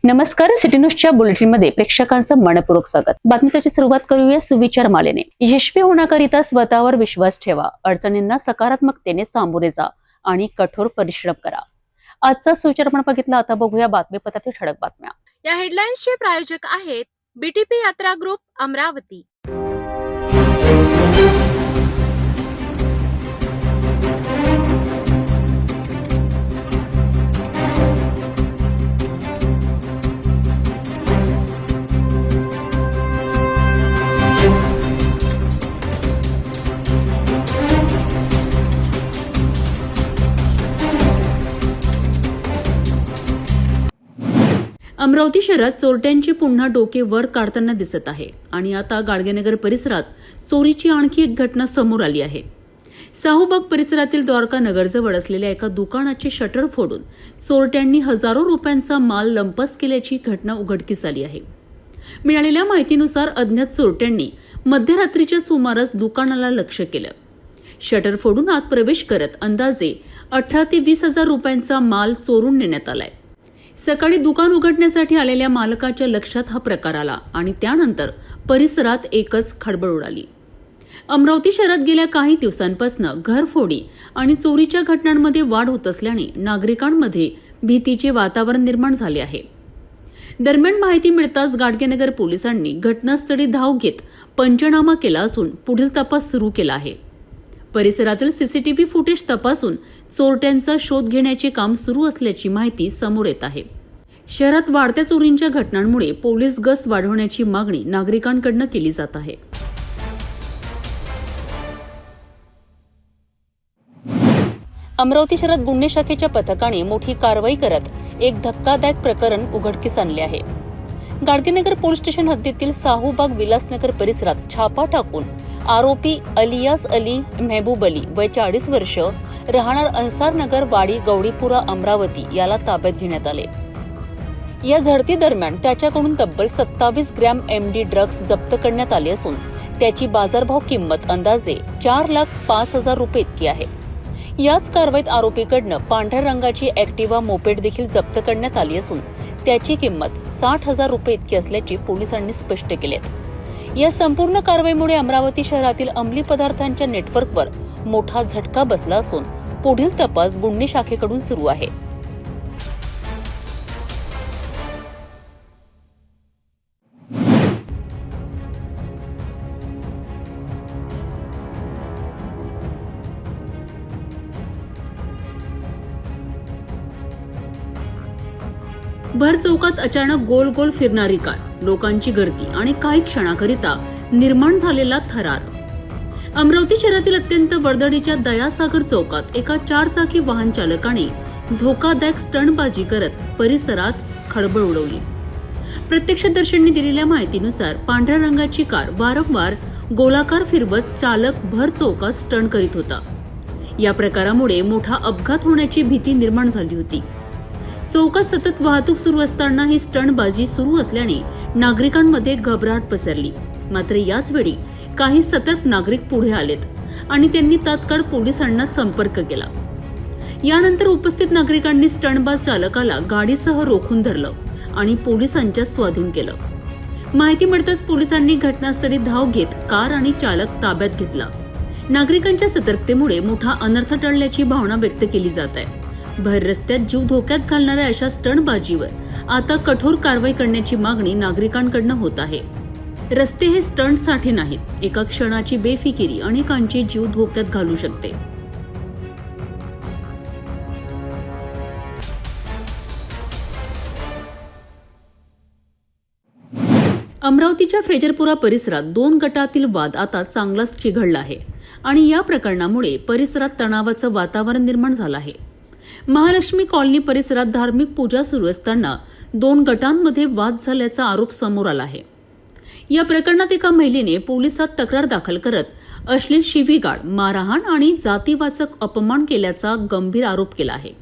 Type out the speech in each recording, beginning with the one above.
नमस्कार. सिटी न्यूजच्या बुलेटिनमध्ये प्रेक्षकांचं मनपूर्वक स्वागत. बातमीची सुरुवात करूया सुविचार मालेने. यशस्वी होण्याकरिता स्वतःवर विश्वास ठेवा, अडचणींना सकारात्मकतेने सामोरे जा आणि कठोर परिश्रम करा. आजचा सुविचार आपण बघितला. आता बघूया बातमीपत्रातील ठळक बातम्या. या हेडलाईन्सचे प्रायोजक आहेत बीटीपी यात्रा ग्रुप अमरावती. अमरावती शहरात चोरट्यांची पुन्हा डोके वर काढताना दिसत आहे आणि आता गाडगेनगर परिसरात चोरीची आणखी एक घटना समोर आली आहे. साहूबाग परिसरातील द्वारका नगरजवळ असलेल्या एका दुकानाचे शटर फोडून चोरट्यांनी हजारो रुपयांचा माल लंपास केल्याची घटना उघडकीस आली आहे. मिळालेल्या माहितीनुसार अज्ञात चोरट्यांनी मध्यरात्रीच्या सुमारास दुकानाला लक्ष्य केलं. शटर फोडून आत प्रवेश करत अंदाजे 18 ते 20 हजार रुपयांचा माल चोरून नेण्यात आलाय. सकाळी दुकान उघडण्यासाठी आलेल्या मालकाच्या लक्षात हा प्रकार आला आणि त्यानंतर परिसरात एकच खळबळ उडाली. अमरावती शहरात गेल्या काही दिवसांपासून घरफोडी आणि चोरीच्या घटनांमध्ये वाढ होत असल्याने नागरिकांमध्ये भीतीचे वातावरण निर्माण झाले आहे. दरम्यान माहिती मिळताच गाडगेनगर पोलिसांनी घटनास्थळी धाव घेत पंचनामा केला असून पुढील तपास सुरू केला आहे. परिसरातील सीसीटीव्ही फुटेज तपासून चोरट्यांचा शोध घेण्याचे काम सुरू असल्याची माहिती समोर येत आहे. शहरात वाढत्या चोरींच्या घटनांमुळे पोलीस गस्त वाढवण्याची मागणी नागरिकांकडून केली जात आहे. अमरावती शहरात गुन्हे शाखेच्या पथकाने मोठी कारवाई करत एक धक्कादायक प्रकरण उघडकीस आणले आहे. गाडगेनगर पोलीस स्टेशन हद्दीतील साहूबाग विलासनगर परिसरात छापा टाकून आरोपी अलियास अली मेहबूब अली वय 40 वर्ष राहणार अन्सारनगर वाडी गौडीपुरा अमरावती याला ताब्यात घेण्यात आले. या झडती दरम्यान त्याच्याकडून तब्बल 27 ग्रॅम MD ड्रग्ज जप्त करण्यात आले असून त्याची बाजारभाव किंमत अंदाजे 4,05,000 रुपये इतकी आहे. याच कारवाईत आरोपीकडनं पांढऱ्या रंगाची ऍक्टिवा मोपेड देखील जप्त करण्यात आली असून त्याची किंमत 60,000 रुपये इतकी असल्याचे पोलिसांनी स्पष्ट केले. या संपूर्ण कारवाईमुळे अमरावती शहरातील अंमली पदार्थांच्या नेटवर्कवर मोठा झटका बसला असून पुढील तपास गुन्हे शाखेकडून सुरू आहे. भर चौकात अचानक गोल गोल फिरणारी कार, लोकांची गर्दी आणि काही क्षणाकरिता निर्माण झालेला थरार. अमरावती शहरातील अत्यंत वर्दळीच्या दयासागर चौकात एका 4 चाकी वाहन चालकाने धोकादायक स्टंटबाजी करत परिसरात खळबळ उडवली. प्रत्यक्षदर्शींनी दिलेल्या माहितीनुसार पांढऱ्या रंगाची कार वारंवार गोलाकार फिरवत चालक भर चौकात स्टंट करीत होता. या प्रकारामुळे मोठा अपघात होण्याची भीती निर्माण झाली होती. चौकात सतत वाहतूक सुरू असताना ही स्टंटबाजी सुरू असल्याने नागरिकांमध्ये घबराट पसरली. मात्र याच वेळी काही सतर्क नागरिक पुढे आलेत आणि त्यांनी तात्काळ पोलिसांना संपर्क केला. यानंतर उपस्थित नागरिकांनी स्टंटबाज चालकाला गाडीसह रोखून धरलं आणि पोलिसांच्या स्वाधीन केलं. माहिती मिळताच पोलिसांनी घटनास्थळी धाव घेत कार आणि चालक ताब्यात घेतला. नागरिकांच्या सतर्कतेमुळे मोठा अनर्थ टळल्याची भावना व्यक्त केली जात आहे. भर रस्त्यात जीव धोक्यात घालणाऱ्या अशा स्टंटबाजीवर आता कठोर कारवाई करण्याची मागणी नागरिकांकडून होत आहे. रस्ते हे स्टंटसाठी नाहीत. एका क्षणाची बेफिकिरी अनेकांचे जीव धोक्यात घालू शकते. अमरावतीच्या फ्रेजरपुरा परिसरात 2 गटातील वाद आता चांगलाच चिघळला आहे आणि या प्रकरणामुळे परिसरात तणावाचं वातावरण निर्माण झालं आहे. महालक्ष्मी कॉलनी परिसरात धार्मिक पूजा सुरू असताना 2 गटांमध्ये वाद झाल्याचा आरोप समोर आला आहे. या प्रकरणात एका महिलेने पोलिसात तक्रार दाखल करत अश्लील शिवीगाळ, मारहाण आणि जातीवाचक अपमान केल्याचा गंभीर आरोप केला आहे.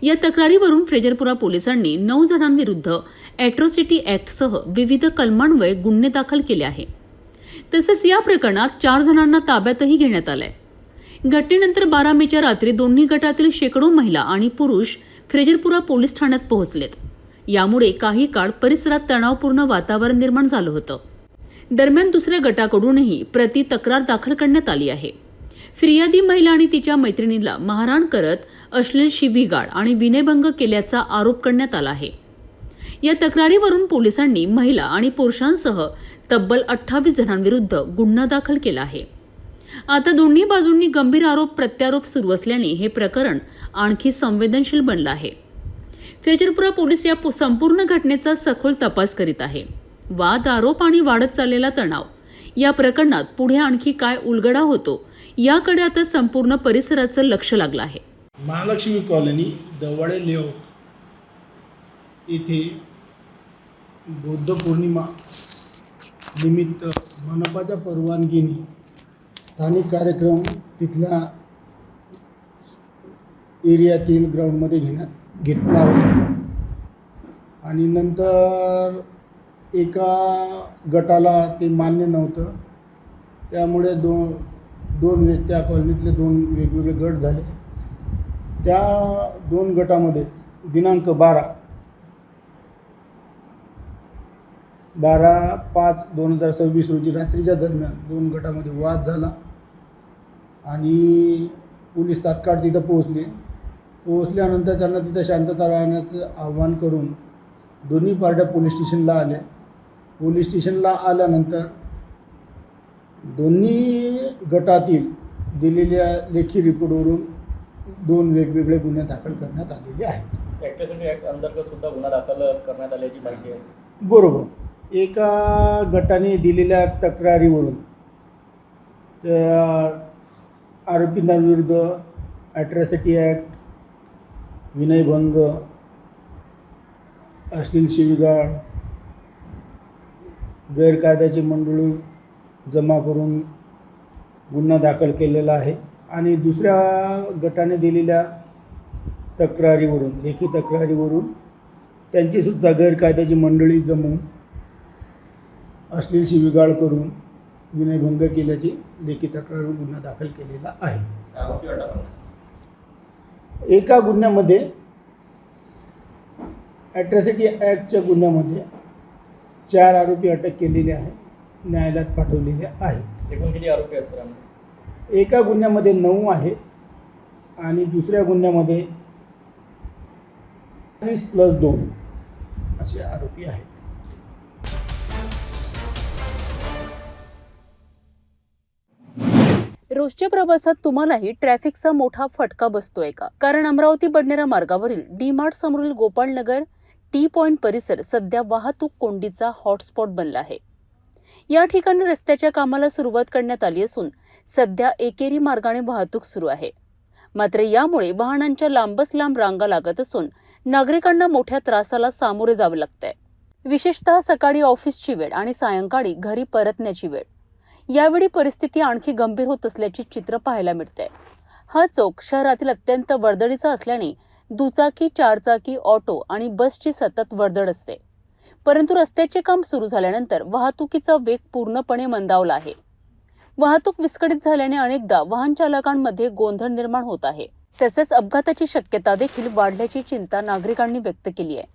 या तक्रारीवरून फ्रेजरपुरा पोलिसांनी 9 जणांविरुद्ध अॅट्रॉसिटी ऍक्टसह विविध कलमांन्वये गुन्हे दाखल केले आहे. तसेच या प्रकरणात 4 जणांना ताब्यातही घेण्यात आलंय. घटनेनंतर 12 मेच्या रात्री दोन्ही गटातील शेकडो महिला आणि पुरुष फ्रेजरपुरा पोलीस ठाण्यात पोहोचलेत. यामुळे काही काळ परिसरात तणावपूर्ण वातावरण निर्माण झालं होतं. दरम्यान दुसऱ्या गटाकडूनही प्रति तक्रार दाखल करण्यात आली आहे. फिर्यादी महिला आणि तिच्या मैत्रिणीला मारहाण करत अश्लील शिवीगाळ आणि विनयभंग केल्याचा आरोप करण्यात आला आहे. या तक्रारीवरून पोलिसांनी महिला आणि पुरुषांसह तब्बल 28 जणांविरुद्ध गुन्हा दाखल केला आहे. आता दोन्ही बाजूंनी गंभीर आरोप प्रत्यारोप सुरू असल्याने हे प्रकरण आणखी संवेदनशील बनलं आहे. फेजरपुरा पोलीस या संपूर्ण घटनेचा सखोल तपास करीत आहे. वाद, आरोप आणि वाढत चाललेला तणाव या प्रकरणात पुढे आणखी काय उलगडा होतो याकडे आता संपूर्ण परिसराचं लक्ष लागलं आहे. महालक्ष्मी कॉलनी दवाडे लेआउट येथे बौद्ध पौर्णिमा निमित्त मनपाच्या परवानगीने स्थानिक कार्यक्रम तिथल्या एरियातील ग्राउंडमध्ये घेतला होता आणि नंतर एका गटाला ते मान्य नव्हतं. त्यामुळे दोन त्या कॉलनीतले 2 वेगवेगळे गट झाले. त्या 2 गटामध्ये दिनांक 12/5/2026 रोजी रात्रीच्या दरम्यान 2 गटामध्ये वाद झाला आणि पोलीस तात्काळ तिथं पोहोचल्यानंतर त्यांना तिथं शांतता राहण्याचं आव्हान करून दोन्ही पार्ट्या पोलीस स्टेशनला आल्या. पोलीस स्टेशनला आल्यानंतर दोन्ही गटातील दिलेल्या लेखी रिपोर्टवरून 2 वेगवेगळे गुन्हे दाखल करण्यात आलेले आहेत. ॲट्रॉसिटी ॲक्ट अंतर्गत सुद्धा गुन्हा दाखल करण्यात आल्याची माहिती आहे. बरोबर. एका गटाने दिलेल्या तक्रारीवरून आरोपींविरुद्ध ॲट्रॉसिटी ॲक्ट, विनयभंग, अश्लील शिवीगाळ, गैरकायद्याची मंडळी जमा करून गुन्हा दाखल केलेला आहे आणि दुसऱ्या गटाने दिलेल्या तक्रारीवरून, लेखी तक्रारीवरून त्यांचीसुद्धा गैरकायद्याची मंडळी जमवून अश्लील शिवीगाळ करून विनयभंग केल्याची लेखी तक्रारीवरून गुन्हा दाखल केलेला आहे. एका गुन्ह्यामध्ये ॲट्रॉसिटी ॲक्टच्या गुन्ह्यामध्ये 4 आरोपी अटक केलेले आहे, न्यायालयात पाठवलेले आहेत. एकूण किती आरोपी आहेत सर? एका गुन्ह्यामध्ये 9 आहे आणि दुसऱ्या गुन्ह्यामध्ये 20+2 असे आरोपी आहेत. रोजच्या प्रवासात तुम्हालाही ट्रॅफिकचा मोठा फटका बसतोय का? कारण अमरावती बडनेरा मार्गावरील डी-मार्ट समोरील गोपाळनगर टी पॉइंट परिसर सध्या वाहतूक कोंडीचा हॉटस्पॉट बनला आहे. या ठिकाणी रस्त्याच्या कामाला सुरुवात करण्यात आली असून सध्या एकेरी मार्गाने वाहतूक सुरू आहे. मात्र यामुळे वाहनांच्या लांबच लांब रांगा लागत असून नागरिकांना मोठ्या त्रासाला सामोरे जावे लागतंय. विशेषतः सकाळी ऑफिसची वेळ आणि सायंकाळी घरी परतण्याची वेळ. यावेळी परिस्थिती आणखी गंभीर होत असल्याचे चित्र पाहायला मिळते. हा चौक शहरातील अत्यंत वर्दळीचा असल्याने दुचाकी, 4चाकी, ऑटो आणि बसची सतत वर्दळ असते. परंतु रस्त्याचे काम सुरू झाल्यानंतर वाहतुकीचा वेग पूर्णपणे मंदावला आहे. वाहतूक विस्कळीत झाल्याने अनेकदा वाहन चालकांमध्ये गोंधळ निर्माण होत आहे. तसेच अपघाताची शक्यता देखील वाढल्याची चिंता नागरिकांनी व्यक्त केली आहे.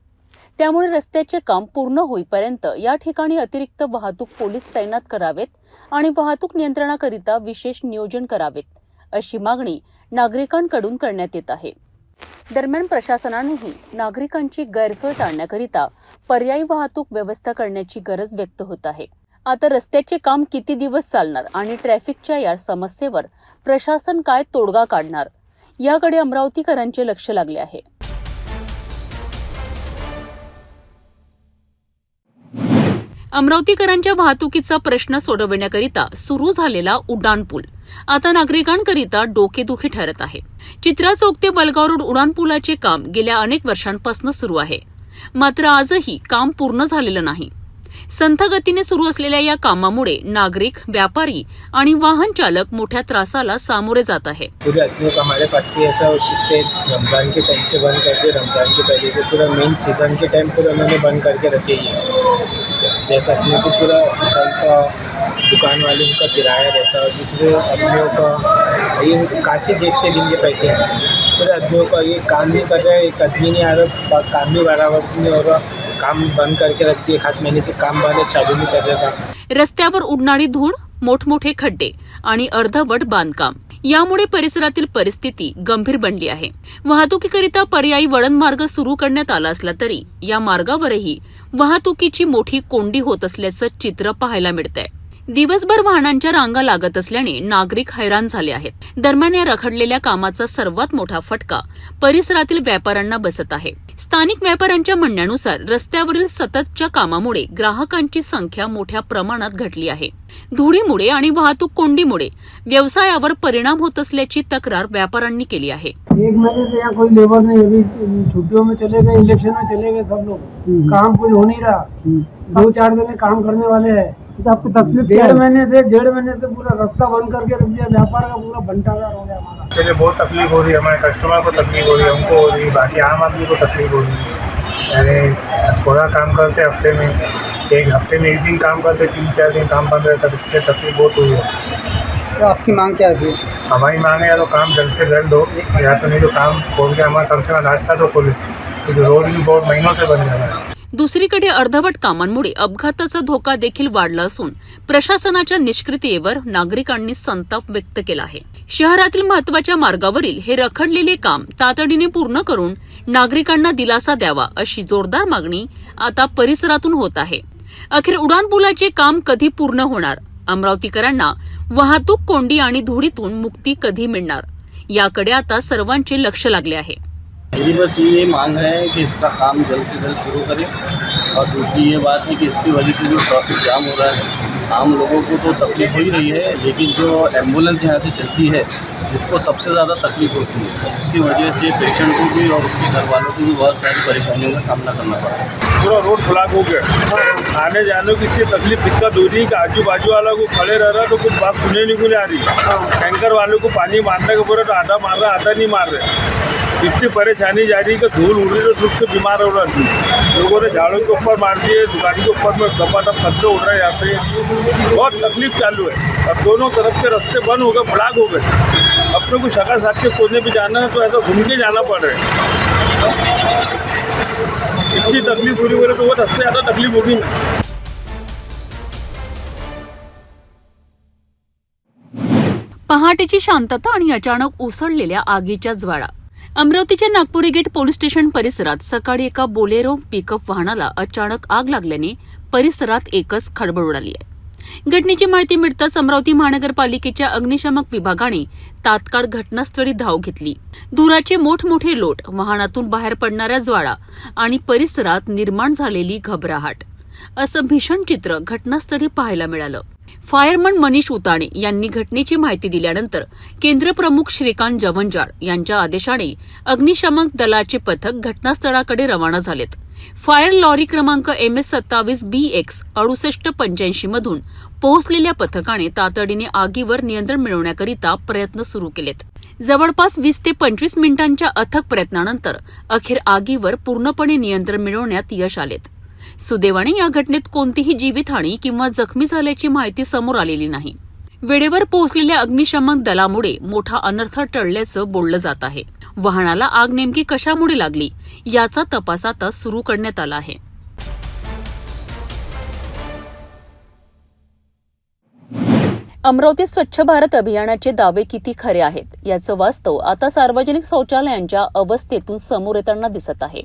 त्यामुळे रस्त्याचे काम पूर्ण होईपर्यंत या ठिकाणी अतिरिक्त वाहतूक पोलीस तैनात करावेत आणि वाहतूक नियंत्रणाकरिता विशेष नियोजन करावेत, अशी मागणी नागरिकांकडून करण्यात येत आहे. दरम्यान प्रशासनानेही नागरिकांची गैरसोय टाळण्याकरिता पर्यायी वाहतूक व्यवस्था करण्याची गरज व्यक्त होत आहे. आता रस्त्याचे काम किती दिवस चालणार आणि ट्रॅफिकच्या या समस्येवर प्रशासन काय तोडगा काढणार याकडे अमरावतीकरांचे लक्ष लागले आहे. अमरावतीकरांच्या वाहतुकीचा प्रश्न सोडवण्याकरिता सुरू झालेला उड्डाणपूल आता नागरिकांकरिता डोकेदुखी ठरत आहे. चित्रा चौक ते बलगाव रोड उड्डाणपुलाचे काम गेल्या अनेक वर्षांपासून सुरू आहे. मात्र आजही काम पूर्ण झालेलं नाही. संथ गतीने सुरू असलेल्या या कामामुळे नागरिक, व्यापारी आणि वाहन चालक मोठ्या त्रासाला सामोरे जात आहे. पूरे आदमियों का हमारे पास ही ऐसा कि रमज़ान के टाइम से बंद करके रमज़ान के पहले से पूरा मेन सीज़न के टाइम पूरा उन्होंने बंद करके रखे ही है. जैसा अपने को पूरा कल का दुकान वाले उनका किराया रहता है, दूसरे आदमियों का ये कहाँ से जेब से देंगे पैसे, पूरे आदमियों का ये काम नहीं कर रहे, एक आदमी नहीं आ रहा, काम भी बराबर नहीं हो रहा, काम बंद करके रख दिए, 1 महीने से काम वाले चालू नहीं कर रहे था। रस्त्यावर उडणारी धूळ, मोठमोठे खड्डे आणि अर्धवट बांधकाम यामुळे परिसरातील परिस्थिती गंभीर बनली आहे। वाहतुकीकरिता पर्यायी वळण मार्ग सुरू करण्यात आला असला तरी या मार्गावरही वाहतुकीची मोठी कोंडी होत असल्याचं चित्र पाहायला मिळतंय। दिवसभर वाहनांच्या रांगा लागत असल्याने नागरिक हैराण झाले आहेत। दरम्यान या रखडलेल्या कामाचा सर्वात मोठा फटका परिसरातील व्यापाऱ्यांना बसत आहे। स्थानिक व्यापाऱ्यांच्या म्हणण्यानुसार रस्त्यावरील सततच्या कामामुळे ग्राहकांची संख्या मोठ्या प्रमाणात घटली आहे। धुळीमुळे आणि वाहतूक कोंडीमुळे व्यवसायावर परिणाम होत असल्याची तक्रार व्यापाऱ्यांनी केली आहे। 1 महीने से यहाँ कोई लेबर नहीं, अभी छुट्टियों में चले गए, इलेक्शन में चले गए सब लोग, काम कुछ हो नहीं रहा। 2-4 दिन काम करने वाले हैं, तो आपको तकलीफ 1.5 महीने से पूरा रास्ता बंद करके रख दिया, व्यापार का पूरा भंडारा हो गया हमारा। चलिए बहुत तकलीफ हो रही है, हमारे कस्टमर को तकलीफ हो रही है, हमको हो रही है, बाकी आम आदमी को तकलीफ हो रही है। यानी थोड़ा काम करते हफ्ते में, 1 दिन काम करते, 3-4 दिन काम बंद रहता, इससे तकलीफ बहुत हुई है। तो आपकी मांग क्या है? हमारी मांग है या तो काम जल्द से जल्द हो, या तो नहीं तो काम खोल के हमारा कम से कम नाश्ता तो खोले, क्योंकि रोड भी बहुत महीनों से बन रहा है। दुसरीकडे अर्धवट कामांमुळे अपघाताचा धोका देखील वाढला असून प्रशासनाच्या निष्क्रियतेवर नागरिकांनी संताप व्यक्त केला आहे। शहरातील महत्त्वाच्या मार्गावरील हे रखडलेले काम तातडीने पूर्ण करून नागरिकांना दिलासा द्यावा अशी जोरदार मागणी आता परिसरातून होत आहे। अखेर उड्डाणपुलाचे काम कधी पूर्ण होणार, अमरावतीकरांना वाहतूक कोंडी आणि धुळीतून मुक्ती कधी मिळणार याकडे आता सर्वांचे लक्ष लागले आहे। मेरी बस ये मांग है कि इसका काम जल्द से जल्द शुरू करें, और दूसरी ये बात है कि इसकी वजह से जो ट्रैफिक जाम हो रहा है, आम लोगों को तो तकलीफ हो ही रही है, लेकिन जो एम्बुलेंस यहाँ से चलती है उसको सबसे ज़्यादा तकलीफ होती है। इसकी वजह से पेशेंट को भी और उसके घर वालों को भी बहुत सारी परेशानियों का सामना करना पड़ा है। पूरा रोड ब्लॉक हो गया, आने जाने की इतनी तकलीफ, दिक्कत हो रही है कि आजू बाजू वाला को खड़े रह रहा तो कुछ बात सुनने नहीं आ रही। टैंकर वालों को पानी मारने के बोले तो आधा मार रहा, आधा नहीं मार रहे। इतनी परेशानी जा रही है कि धूल उड़ रही तो धूप से बीमार हो रहा है। लोगों ने झाड़ों के ऊपर मार दिए, दुकान के ऊपर में दबादब खतरे उड़ रहे हैं, यहाँ पे बहुत तकलीफ चालू है। और दोनों तरफ के रास्ते बंद हो गए, ब्लॉक हो गए। अपने को शका साथ के कोने भी जाना है तो ऐसा घूम के जाना पड़ रहा है। इतनी तकलीफ हो रही है तो वो सबसे ज़्यादा तकलीफ होगी ना। पहाटेची शांतता आणि अचानक उसळलेल्या आगीच्या ज्वाळा। अमरावतीच्या नागपुरी गेट पोलीस स्टेशन परिसरात सकाळी एका बोलेरो पिकअप वाहनाला अचानक आग लागल्याने परिसरात एकच खळबळ उडाली आहे। घटनेची माहिती मिळताच अमरावती महानगरपालिकेच्या अग्निशमक विभागाने तात्काळ घटनास्थळी धाव घेतली। धुराचे मोठमोठे लोट, वाहनातून बाहेर पडणाऱ्या ज्वाळा आणि परिसरात निर्माण झालेली घबराहट असं भीषण चित्र घटनास्थळी पाहायला मिळालं। फायरमन मनीष उताणे यांनी घटनेची माहिती दिल्यानंतर केंद्रप्रमुख श्रीकांत जवंजाळ यांच्या आदेशाने अग्निशमक दलाचे पथक घटनास्थळाकडे रवाना झालेत। फायर लॉरी क्रमांक MS27BX 6885 मधून पोहोचलेल्या पथकाने तातडीने आगीवर नियंत्रण मिळवण्याकरिता प्रयत्न सुरू केलेत। जवळपास 20 ते 25 मिनिटांच्या अथक प्रयत्नानंतर अखेर आगीवर पूर्णपणे नियंत्रण मिळवण्यात यश आलेत। सुदैवाने या घटनेत कोणतीही जीवितहानी किंवा जखमी झाल्याची माहिती समोर आलेली नाही। वेळेवर पोहोचलेल्या अग्निशमक दलामुळे मोठा अनर्थ टळल्याचं बोललं जात आहे। वाहनाला आग नेमकी कशामुळे लागली याचा तपास आता सुरू करण्यात आला आहे। अमरावती स्वच्छ भारत अभियानाचे दावे किती खरे आहेत याचं वास्तव आता सार्वजनिक शौचालयांच्या अवस्थेतून समोर येताना दिसत आहे।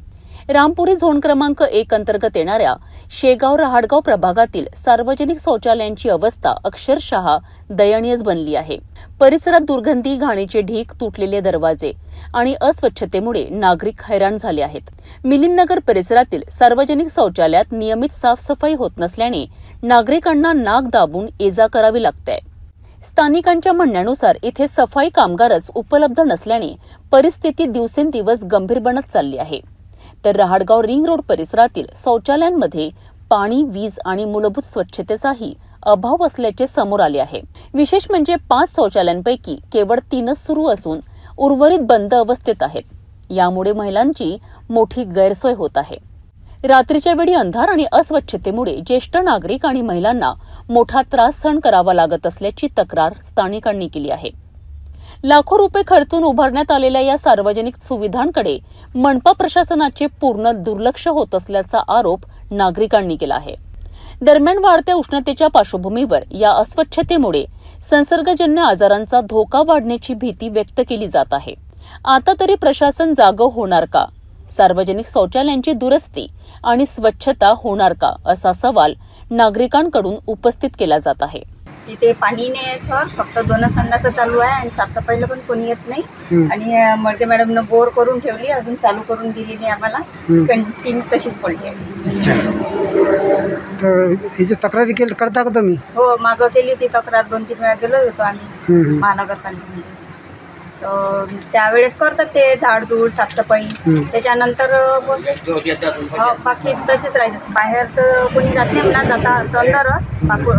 रामपुरी झोन क्रमांक 1 अंतर्गत येणाऱ्या शेगाव रहाटगाव प्रभागातील सार्वजनिक शौचालयांची अवस्था अक्षरशः दयनीयच बनली आहे। परिसरात दुर्गंधी, घाणीचे ढीग, तुटलेले दरवाजे आणि अस्वच्छतेमुळे नागरिक हैराण झाले आहेत। मिलिंदनगर परिसरातील सार्वजनिक शौचालयात नियमित साफसफाई होत नसल्याने नागरिकांना नाक दाबून ये-जा करावी लागते। स्थानिकांच्या म्हणण्यानुसार इथे सफाई कामगारच उपलब्ध नसल्याने परिस्थिती दिवसेंदिवस गंभीर बनत चालली आहे। तर रहाटगाव रिंग रोड परिसरातील शौचालयांमध्ये पाणी, वीज आणि मूलभूत स्वच्छतेचाही अभाव असल्याचे समोर आले आहे। विशेष म्हणजे 5 शौचालयांपैकी केवळ 3च सुरू असून उर्वरित बंद अवस्थेत आहेत। यामुळे महिलांची मोठी गैरसोय होत आहे। रात्रीच्या वेळी अंधार आणि अस्वच्छतेमुळे ज्येष्ठ नागरिक आणि महिलांना मोठा त्रास सहन करावा लागत असल्याची तक्रार स्थानिकांनी केली आहे. लाखो रुपये खर्चून उभारण्यात आलेल्या या सार्वजनिक सुविधांकडे मनपा प्रशासनाचे पूर्ण दुर्लक्ष होत असल्याचा आरोप नागरिकांनी केला आहे. दरम्यान वाढत्या उष्णतेच्या पार्श्वभूमीवर या अस्वच्छतेमुळे संसर्गजन्य आजारांचा धोका वाढण्याची भीती व्यक्त केली जात आहे. आता तरी प्रशासन जागं होणार का? सार्वजनिक शौचालयांची दुरुस्ती आणि स्वच्छता होणार का, असा सवाल नागरिकांकडून उपस्थित केला जात आहे. तिथे पाणी नाही आहे सर, फक्त 2 संडास चालू आहे आणि साफसफाईला पण कोणी येत नाही. आणि मडके मॅडमनं बोर करून ठेवली, अजून चालू करून दिली नाही आम्हाला. कंटिन्यू तशीच पडली आहे. तर तिची तक्रारी करता का तुम्ही? हो, मागं केली होती तक्रार, 2-3 वेळा गेलो होतो आम्ही महानगरपालिकेमध्ये. तर त्यावेळेस करतात ते झाडझूड साफसफाई. त्याच्यानंतर बाकी तसेच राहतात. बाहेर तर कोणी जात नाही म्हणा, जाता अंदरच.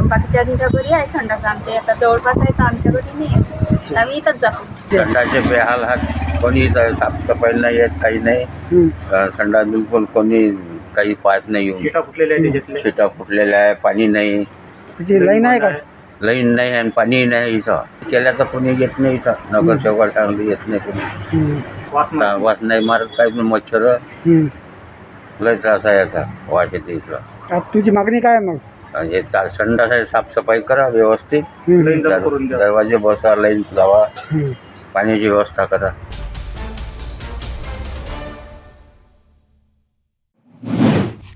बाकीच्या घरी आहे संडास, आमच्या आता जवळपास आहे तर आमच्या घरी नाही आहे, आम्ही इथंच जातो. संडासचे बेहाल हात, कोणी साफसफाई नाही येत, काही नाही. संडास बिलकुल कोणी काही पाहत नाही. शिटा फुटलेल्या आहे त्याच्यातले. शिटा फुटलेल्या आहे, पाणी नाही. लाईन आहे का? लाईन नाही आणि पाणी नाही. इथं केल्याचं कोणी येत नाही. इथं नगरसेवक चांगली येत नाही कोणी. वास नाही मारत, काही मच्छर लय त्रास आहे. याचा वास येते इथं. तुझी मागणी काय मग? हे संडास आहे, साफसफाई करा व्यवस्थित. दरवाजे बसा, लाईन लावा, पाण्याची व्यवस्था करा.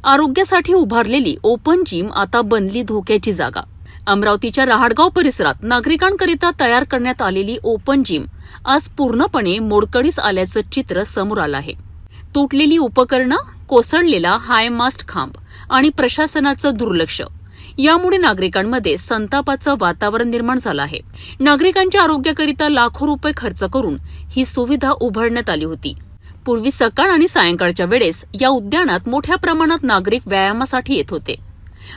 आरोग्यासाठी उभारलेली ओपन जिम आता बनली धोक्याची जागा. अमरावतीच्या रहाटगाव परिसरात नागरिकांकरिता तयार करण्यात आलेली ओपन जिम आज पूर्णपणे मोडकळीस आल्याचं चित्र समोर आलं आहे. तुटलेली उपकरणं, कोसळलेला हाय मास्ट खांब आणि प्रशासनाचं दुर्लक्ष यामुळे नागरिकांमध्ये संतापाचं वातावरण निर्माण झालं आहे. नागरिकांच्या आरोग्याकरिता लाखो रुपये खर्च करून ही सुविधा उभारण्यात आली होती. पूर्वी सकाळ आणि सायंकाळच्या वेळेस या उद्यानात मोठ्या प्रमाणात नागरिक व्यायामासाठी येत होते.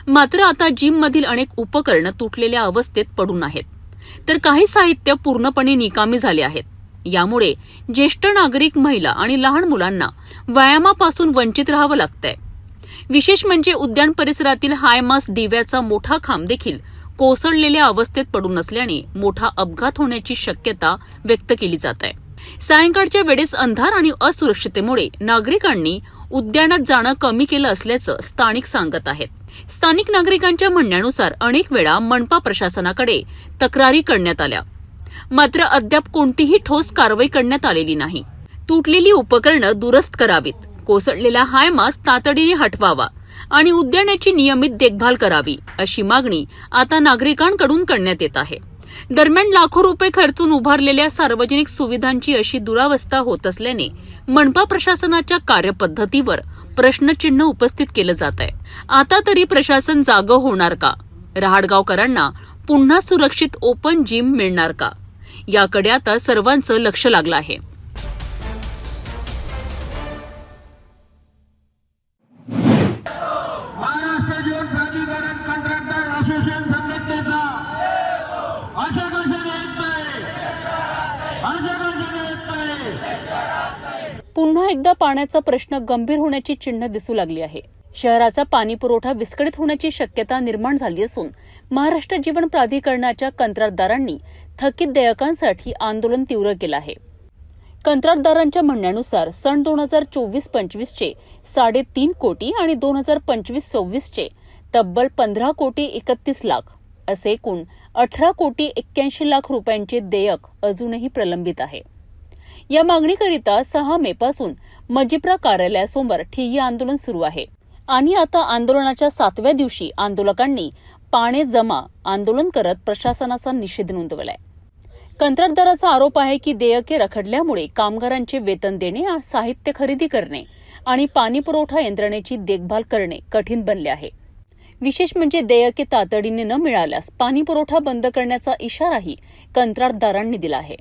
मात्र आता जिममधील अनेक उपकरणं तुटलेल्या अवस्थेत पडून आहेत, तर काही साहित्य पूर्णपणे निकामी झाले आहेत. यामुळे ज्येष्ठ नागरिक, महिला आणि लहान मुलांना व्यायामापासून वंचित राहावं लागतंय. विशेष म्हणजे उद्यान परिसरातील हायमास दिव्याचा मोठा खांब देखील कोसळलेल्या अवस्थेत पडून असल्याने मोठा अपघात होण्याची शक्यता व्यक्त केली जात आहे. सायंकाळच्या वेळेस अंधार आणि असुरक्षिततेमुळे नागरिकांनी उद्यानात जाणं कमी केलं असल्याचं स्थानिक सांगत आहेत. स्थानिक नागरिकांच्या म्हणण्यानुसार अनेक वेळा मनपा प्रशासनाकडे तक्रारी करण्यात आल्या, मात्र अद्याप कोणतीही ठोस कारवाई करण्यात आलेली नाही. तुटलेली उपकरणं दुरुस्त करावीत, कोसळलेला हायमास तातडीने हटवावा आणि उद्यानाची नियमित देखभाल करावी, अशी मागणी आता नागरिकांकडून करण्यात येत आहे. दरम्यान लाखो रुपये खर्चून उभारलेल्या सार्वजनिक सुविधांची अशी दुरावस्था होत असल्याने मनपा प्रशासनाच्या कार्यपद्धतीवर प्रश्नचिन्ह उपस्थित केलं जात आहे. आता तरी प्रशासन जागं होणार का? रहाटगावकरांना पुन्हा सुरक्षित ओपन जिम मिळणार का? याकडे आता सर्वांचं लक्ष लागलं आहे. महाराष्ट्र जीवन प्राधिकरण कंत्राटदार असोसिएशन संघटनेचा पुन्हा एकदा पाण्याचा प्रश्न गंभीर होण्याची चिन्ह दिसू लागली आहे. शहराचा पाणी पुरवठा विस्कळीत होण्याची शक्यता निर्माण झाली असून महाराष्ट्र जीवन प्राधिकरणाच्या कंत्राटदारांनी थकीत देयकांसाठी आंदोलन तीव्र केलं आहे. कंत्राटदारांच्या म्हणण्यानुसार सन 2024-25 चे 3.5 कोटी आणि 2025-26 चे तब्बल 15 कोटी 31 लाख असे एकूण 18 कोटी 81 लाख रुपयांचे देयक अजूनही प्रलंबित आहे. या मागणीकरिता 6 मे पासून मजिप्रा कार्यालयासमोर ठिय्या आंदोलन सुरू आहे आणि आता आंदोलनाच्या 7व्या दिवशी आंदोलकांनी पाने जमा आंदोलन करत प्रशासनाचा निषेध नोंदवलाय. कंत्राटदाराचा आरोप आहे की देयके रखडल्यामुळे कामगारांचे वेतन देणे, साहित्य खरेदी करणे आणि पाणी पुरवठा यंत्रणेची देखभाल करणे कठीण बनले आहे. विशेष म्हणजे देयके तातडीने न मिळाल्यास पाणी पुरवठा बंद करण्याचा इशाराही कंत्राटदारांनी दिला आहे.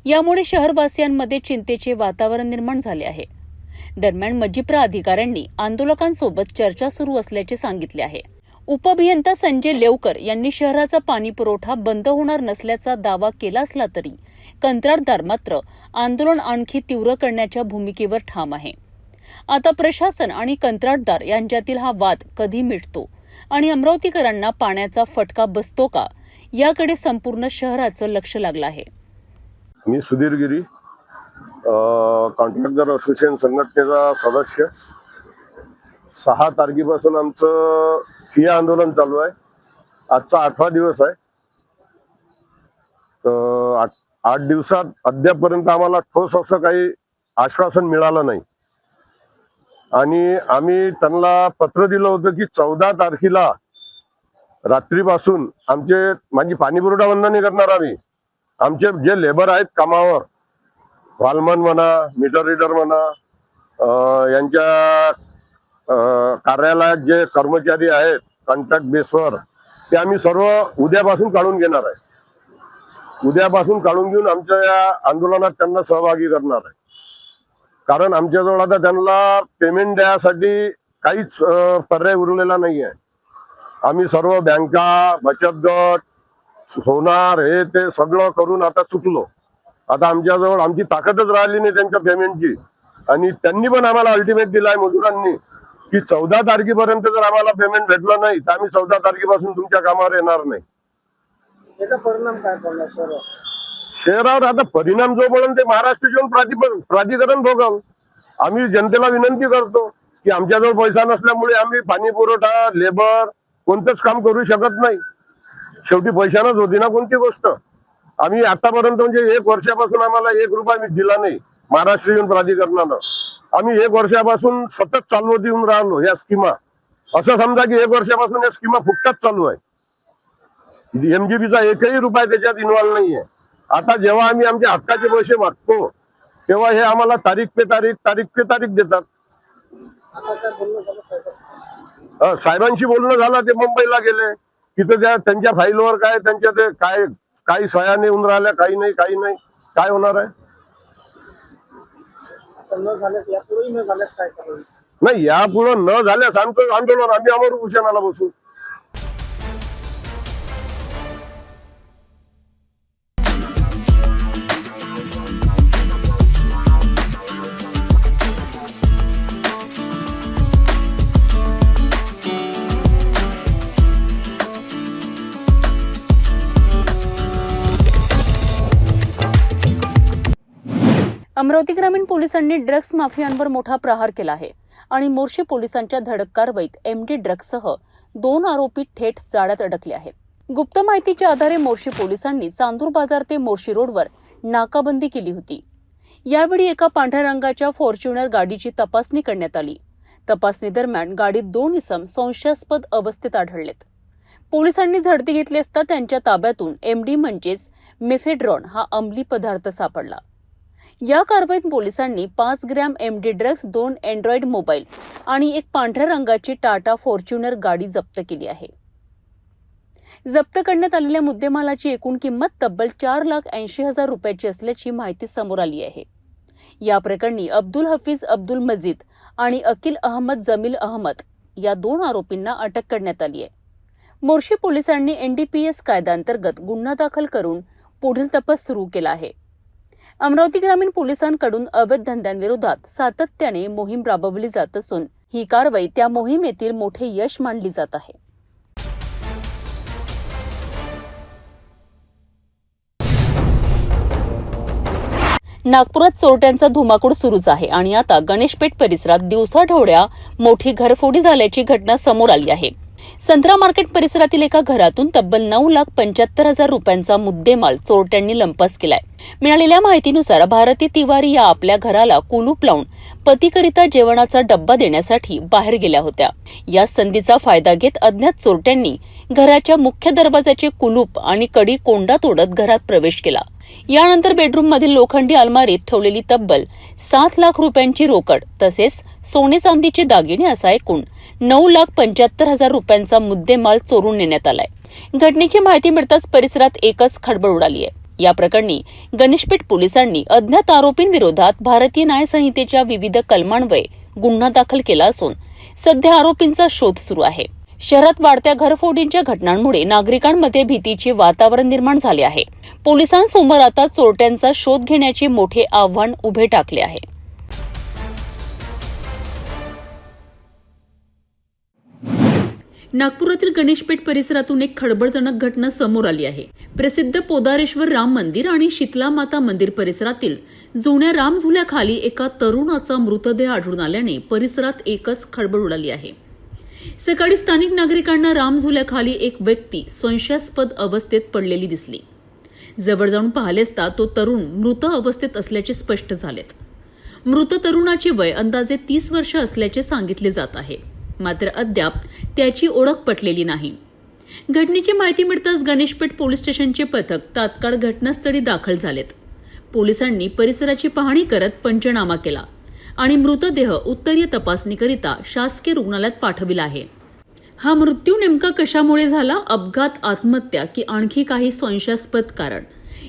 यामुळे शहरवासियांमध्ये चिंतेचे वातावरण निर्माण झाले आहे. दरम्यान मजिप्रा अधिकाऱ्यांनी आंदोलकांसोबत चर्चा सुरू असल्याचे सांगितले आहे. उपअभियंता संजय लेवकर यांनी शहराचा पाणी पुरवठा बंद होणार नसल्याचा दावा केला असला तरी कंत्राटदार मात्र आंदोलन आणखी तीव्र करण्याच्या भूमिकेवर ठाम आहे. आता प्रशासन आणि कंत्राटदार यांच्यातील हा वाद कधी मिटतो आणि अमरावतीकरांना पाण्याचा फटका बसतो का, याकडे संपूर्ण शहराचं लक्ष लागलं आहे. मी सुधीर गिरी, कॉन्ट्रॅक्टर असोसिएशन संघटनेचा सदस्य. 6 तारखेपासून आमचं ठिय्या आंदोलन चालू आहे. आजचा 8वा दिवस आहे. तर 8 दिवसात अद्यापपर्यंत आम्हाला ठोस असं काही आश्वासन मिळालं नाही आणि आम्ही त्यांना पत्र दिलं होतं की 14 तारखेला रात्रीपासून माझी पाणीपुरवठा बंद नाही करणार आम्ही. आमचे जे लेबर आहेत कामावर, वालमन म्हणा, मीटर रीडर म्हणा, यांच्या कार्यालयात जे कर्मचारी आहेत कॉन्ट्रॅक्ट बेसवर, ते आम्ही सर्व उद्यापासून काढून घेणार आहे. उद्यापासून काढून घेऊन आमच्या या आंदोलनात त्यांना सहभागी करणार आहे. कारण आमच्याजवळ आता त्यांना पेमेंट द्यायसाठी काहीच पर्याय उरलेला नाही आहे. आम्ही सर्व बँका, बचत गट, होणार हे ते सगळं करून आता चुकलो. आता आमच्याजवळ आमची ताकदच राहिली नाही त्यांच्या पेमेंटची. आणि त्यांनी पण आम्हाला अल्टिमेट दिलाय मजुरांनी की 14 तारखेपर्यंत जर आम्हाला पेमेंट भेटलं नाही तर आम्ही 14 तारखेपासून तुमच्या कामावर येणार नाही. त्याचा परिणाम काय पडला शहरावर? आता परिणाम जोपर्यंत ते महाराष्ट्र जीवन प्राधिकरण भोगल. आम्ही जनतेला विनंती करतो की आमच्याजवळ पैसा नसल्यामुळे आम्ही पाणी पुरवठा, लेबर कोणतंच काम करू शकत नाही. शेवटी पैशानच होती ना कोणती गोष्ट. आम्ही आतापर्यंत म्हणजे 1 वर्षापासून आम्हाला 1 रुपया दिला नाही महाराष्ट्र जीवन प्राधिकरणानं. आम्ही 1 वर्षापासून सतत चालवत येऊन राहिलो या स्कीमा. असं समजा की 1 वर्षापासून या स्कीमा फुकटाच चालू आहे. MGBचा 1ही रुपया त्याच्यात इन्व्हॉल्व नाहीये. आता जेव्हा आम्ही आमच्या हक्काचे पैसे मागतो तेव्हा हे आम्हाला तारीख पे तारीख देतात. साहेबांशी बोलणं झालं, ते मुंबईला गेले. तिथं त्यांच्या फाईलवर काय त्यांच्या ते काही सह्या नाही होऊन राहिल्या, काही नाही. काय होणार आहे? नाही, यापुढे न झाल्यास आमचं आंदोलन आम्ही अमर उपोषणाला बसू. अमरावती ग्रामीण पोलिसांनी ड्रग्ज माफियांवर मोठा प्रहार केला आहे आणि मोर्शी पोलिसांच्या धडक कारवाईत MD ड्रग्जसह 2 आरोपी थेट जाळ्यात अडकले आहेत. गुप्त माहितीच्या आधारे मोर्शी पोलिसांनी चांदूर बाजार ते मोर्शी रोडवर नाकाबंदी केली होती. यावेळी एका पांढऱ्या रंगाच्या फॉर्च्युनर गाडीची तपासणी करण्यात आली. तपासणी दरम्यान गाडीत 2 इसम संशयास्पद अवस्थेत आढळलेत. पोलिसांनी झडती घेतली असता त्यांच्या ताब्यातून MD म्हणजेच मेफेड्रॉन हा अंमली पदार्थ सापडला. या कारवाईत पोलिसांनी 5 gram MD drugs, 2 Android mobile आणि एक पांढऱ्या रंगाची टाटा फॉर्च्युनर गाडी जप्त केली आहे. जप्त करण्यात आलेल्या मुद्देमालाची एकूण किंमत तब्बल 4,80,000 रुपयाची असल्याची माहिती समोर आली आहे. या प्रकरणी अब्दुल हफीज अब्दुल मजीद आणि अकिल अहमद जमील अहमद या 2 आरोपींना अटक करण्यात आली आहे. मोर्शी पोलिसांनी NDPS कायद्याअंतर्गत गुन्हा दाखल करून पुढील तपास सुरू केला आहे. अमरावती ग्रामीण पोलिसांकडून अवैध धंद्यांविरोधात सातत्याने मोहीम राबवली जात असून ही कारवाई त्या मोहिमेतील मोठे यश मानली जात आहे. नागपुरात चोरट्यांचा धुमाकूळ सुरूच आहे आणि आता गणेशपेठ परिसरात दिवसाढवळ्या मोठी घरफोडी झाल्याची घटना समोर आली आहे. संत्रा मार्केट परिसरातील एका घरातून तब्बल 9,75,000 रुपयांचा मुद्देमाल चोरट्यांनी लंपास केलाय. मिळालेल्या माहितीनुसार भारती तिवारी या आपल्या घराला कुलूप लावून पतीकरिता जेवणाचा डब्बा देण्यासाठी बाहेर गेल्या होत्या. या संधीचा फायदा घेत अज्ञात चोरट्यांनी घराच्या मुख्य दरवाजाचे कुलूप आणि कडी कोंडा तोडत घरात प्रवेश केला. यानंतर बेडरूममधील लोखंडी अलमारीत ठेवलेली तब्बल 7 लाख रुपयांची रोकड तसेच सोने चांदीचे दागिने असा एकूण 9,75,000 रुपयांचा मुद्देमाल चोरून नेण्यात आलाय. घटनेची माहिती मिळताच परिसरात एकच खळबळ उडाली आहे. या प्रकरणी गणेशपेठ पोलिसांनी अज्ञात आरोपींविरोधात भारतीय न्याय संहितेच्या विविध कलमान्वये गुन्हा दाखल केला असून सध्या आरोपींचा शोध सुरू आहे. शहरात वाढत्या घरफोडींच्या घटनांमुळे नागरिकांमध्ये भीतीचे वातावरण निर्माण झाले आहे. पोलिसांसमोर आता चोरट्यांचा शोध घेण्याचे मोठे आव्हान उभे टाकले आहे. नागपुरातील गणेशपेठ परिसरातून एक खळबळजनक घटना समोर आली आहे. प्रसिद्ध पोदारेश्वर राम मंदिर आणि शीतला माता मंदिर परिसरातील जुन्या रामझुल्याखाली एका तरुणाचा मृतदेह आढळून आल्याने परिसरात एकच खळबळ उडाली आहे. सकाळी स्थानिक नागरिकांना रामझुल्याखाली एक व्यक्ती संशयास्पद अवस्थेत पडलेली दिसली. जवळ जाऊन पाहिले असता तो तरुण मृत अवस्थेत असल्याचे स्पष्ट झालेत. मृत तरुणाचे वय अंदाजे 30 वर्ष असल्याचे सांगितले जात आहे. मात्र अद्याप त्याची ओळख पटलेली नाही. घटनेची माहिती मिळताच गणेशपेठ पोलीस स्टेशनचे पथक तात्काळ घटनास्थळी दाखल झालेत. पोलिसांनी परिसराची पाहणी करत पंचनामा केला आणि मृतदेह उत्तरीय तपासणीकरिता शासकीय रुग्णालयात पाठविला आहे. हा मृत्यू नेमका कशामुळे झाला, अपघात, आत्महत्या की आणखी काही संशयास्पद कारण,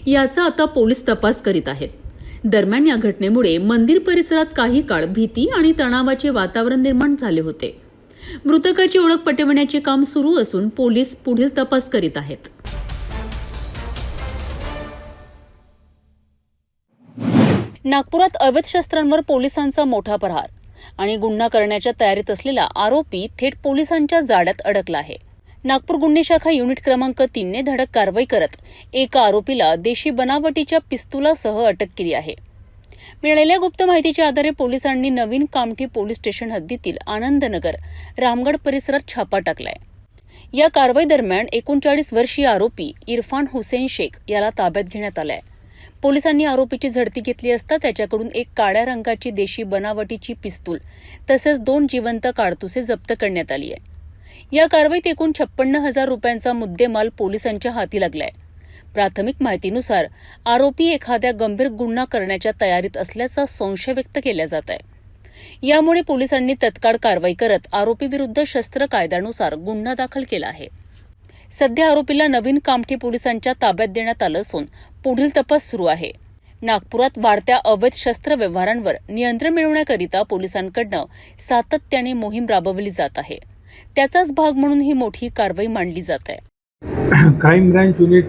याचा आता पोलीस तपास करीत आहेत. दरम्यान या घटनेमुळे मंदिर परिसरात काही काळ भीती आणि तणावाचे वातावरण निर्माण झाले होते. मृतकाची ओळख पटविण्याचे काम सुरू असून पोलीस पुढील तपास करीत आहेत. नागपुरात अवैध शस्त्रांवर पोलिसांचा मोठा प्रहार आणि गुन्हा करण्याच्या तयारीत असलेला आरोपी थेट पोलिसांच्या जाळ्यात अडकला आहे. नागपूर गुन्हे शाखा युनिट क्रमांक 3 ने धडक कारवाई करत एका आरोपीला देशी बनावटीच्या पिस्तुलासह अटक केली आहे. मिळालेल्या गुप्त माहितीच्या आधारे पोलिसांनी नवीन कामठी पोलीस स्टेशन हद्दीतील आनंदनगर रामगड परिसरात छापा टाकलाय. या कारवाई दरम्यान 39 वर्षीय आरोपी इरफान हुसेन शेख याला ताब्यात घेण्यात आलाय. पोलिसांनी आरोपीची झडती घेतली असता त्याच्याकडून एक काळ्या रंगाची देशी बनावटीची पिस्तूल तसेच 2 जिवंत काडतुसे जप्त करण्यात आली आहे. या कारवाईत एकूण 56,000 रुपयांचा मुद्देमाल पोलिसांच्या हाती लागलाय. प्राथमिक माहितीनुसार आरोपी एखाद्या गंभीर गुन्हा करण्याच्या तयारीत असल्याचा संशय व्यक्त केला जात आहे. यामुळे पोलिसांनी तत्काळ कारवाई करत आरोपीविरुद्ध शस्त्र कायद्यानुसार गुन्हा दाखल केला आहे. सध्या आरोपीला नवीन कामठी पोलिसांच्या ताब्यात देण्यात आलं असून पुढील तपास सुरू आहे. नागपुरात वाढत्या अवैध शस्त्र व्यवहारांवर नियंत्रण मिळवण्याकरिता पोलिसांकडून सातत्याने मोहीम राबवली जात आहे. त्याचाच भाग म्हणून ही मोठी कारवाई मांडली जात आहे. क्राईम ब्रांच युनिट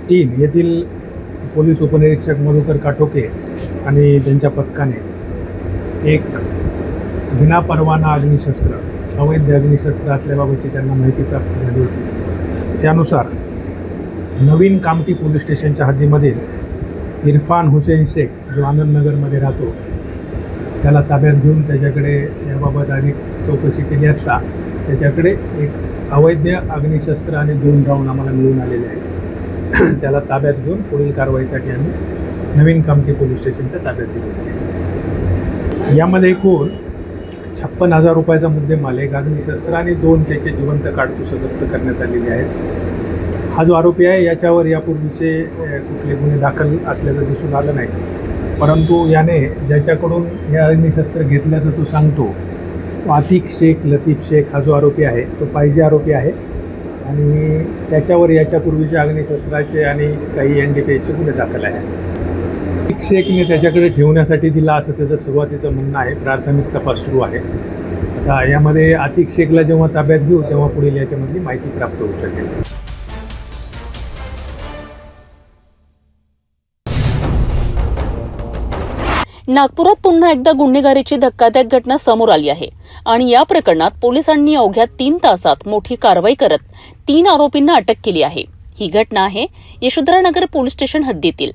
3 येथील पोलीस उपनिरीक्षक मधुकर काटोके आणि त्यांच्या पथकाने एक विनापरवाना अग्निशस्त्र, अवैध अग्निशस्त्र असल्याबाबतची त्यांना माहिती प्राप्त झाली होती. त्यानुसार नवीन कामठी पोलीस स्टेशनच्या हद्दीमधील इरफान हुसेन शेख जो आनंदनगरमध्ये राहतो त्याला ताब्यात घेऊन त्याच्याकडे याबाबत अधिक चौकशी केली असता त्याच्याकडे एक अवैध अग्निशस्त्र आणि 2 राऊंड आम्हाला मिळून आलेले आहे. त्याला ताब्यात घेऊन पुढील कारवाईसाठी आम्ही नवीन कामठी पोलीस स्टेशनच्या ताब्यात दिले. यामध्ये एकूण 56,000 रुपयाचा मुद्देमाल, एक अग्निशस्त्र आणि 2 त्याचे जिवंत काडतुसे जप्त करण्यात आलेले आहेत. हा जो आरोपी आहे याच्यावर यापूर्वीचे कुठले गुन्हे दाखल असल्याचं दिसून आलं नाही, परंतु याने ज्याच्याकडून हे अग्निशस्त्र घेतल्याचं तो सांगतो आतिक शेख, लतीफ शेख हा जो आरोपी आहे तो पाहिजे आरोपी आहे आणि त्याच्यावर याच्यापूर्वीच्या अग्निशस्त्राचे आणि काही NDPSचे गुन्हे दाखल आहे. आतिक शेखने त्याच्याकडे ठेवण्यासाठी दिला असं त्याचं सुरुवातीचं म्हणणं आहे. प्राथमिक तपास सुरू आहे. आता यामध्ये आतिक शेखला जेव्हा ताब्यात घेऊ तेव्हा पुढील याच्यामधली माहिती प्राप्त होऊ शकेल. नागपुरात पुन्हा एकदा गुन्हेगारीची धक्कादायक घटना समोर आली आहे आणि या प्रकरणात पोलिसांनी अवघ्या 3 तासात मोठी कारवाई करत 3 आरोपींना अटक केली आहे. ही घटना आहे यशोधरानगर पोलीस स्टेशन हद्दीतील,